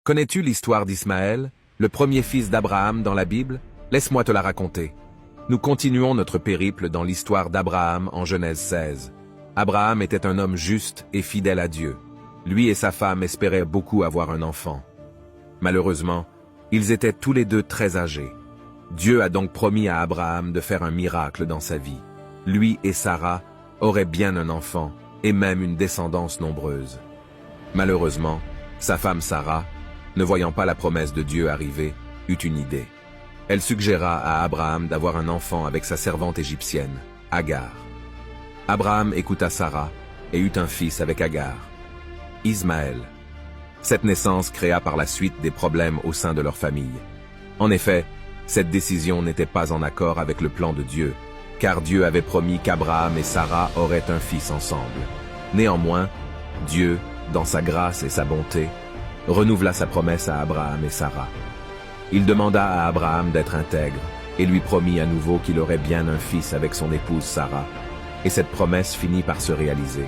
Connais-tu l'histoire d'Ismaël, le premier fils d'Abraham dans la Bible? Laisse-moi te la raconter. Nous continuons notre périple dans l'histoire d'Abraham en Genèse 16. Abraham était un homme juste et fidèle à Dieu. Lui et sa femme espéraient beaucoup avoir un enfant. Malheureusement, ils étaient tous les deux très âgés. Dieu a donc promis à Abraham de faire un miracle dans sa vie. Lui et Sarah auraient bien un enfant, et même une descendance nombreuse. Malheureusement, sa femme Sarah, ne voyant pas la promesse de Dieu arriver, eut une idée. Elle suggéra à Abraham d'avoir un enfant avec sa servante égyptienne, Agar. Abraham écouta Sarah et eut un fils avec Agar, Ismaël. Cette naissance créa par la suite des problèmes au sein de leur famille. En effet, cette décision n'était pas en accord avec le plan de Dieu, car Dieu avait promis qu'Abraham et Sarah auraient un fils ensemble. Néanmoins, Dieu, dans sa grâce et sa bonté, renouvela sa promesse à Abraham et Sarah. Il demanda à Abraham d'être intègre et lui promit à nouveau qu'il aurait bien un fils avec son épouse Sarah, et cette promesse finit par se réaliser.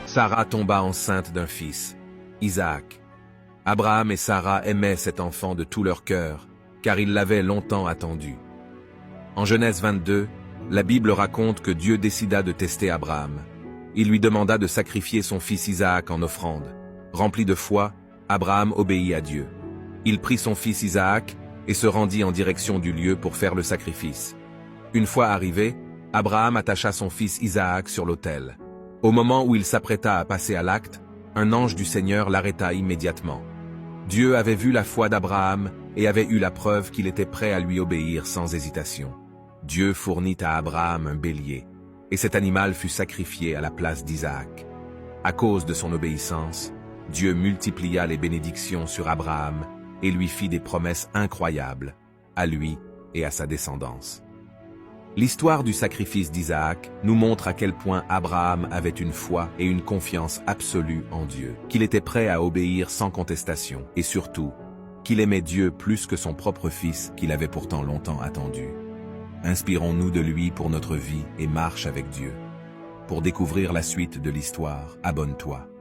Sarah tomba enceinte d'un fils, Isaac. Abraham et Sarah aimaient cet enfant de tout leur cœur, car ils l'avaient longtemps attendu. En Genèse 22, la Bible raconte que Dieu décida de tester Abraham. Il lui demanda de sacrifier son fils Isaac en offrande. Rempli de foi, Abraham obéit à Dieu. Il prit son fils Isaac et se rendit en direction du lieu pour faire le sacrifice. Une fois arrivé, Abraham attacha son fils Isaac sur l'autel. Au moment où il s'apprêta à passer à l'acte, un ange du Seigneur l'arrêta immédiatement. Dieu avait vu la foi d'Abraham et avait eu la preuve qu'il était prêt à lui obéir sans hésitation. Dieu fournit à Abraham un bélier, et cet animal fut sacrifié à la place d'Isaac. À cause de son obéissance, Dieu multiplia les bénédictions sur Abraham et lui fit des promesses incroyables, à lui et à sa descendance. L'histoire du sacrifice d'Isaac nous montre à quel point Abraham avait une foi et une confiance absolue en Dieu, qu'il était prêt à obéir sans contestation, et surtout, qu'il aimait Dieu plus que son propre fils qu'il avait pourtant longtemps attendu. Inspirons-nous de lui pour notre vie et marche avec Dieu. Pour découvrir la suite de l'histoire, abonne-toi.